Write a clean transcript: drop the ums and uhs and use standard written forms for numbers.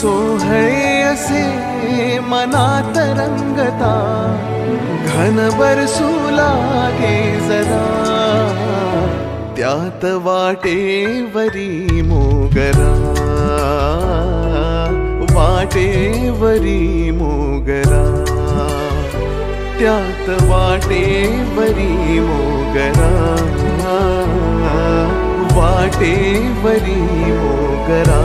सोहळे असे मनात रंगता, घन बरसू लागे जरा, त्यात वाटेवरी मोगरा, वाटेवरी मोगरा, त्यात वाटेवरी मोगरा, वाटेवरी मोगरा.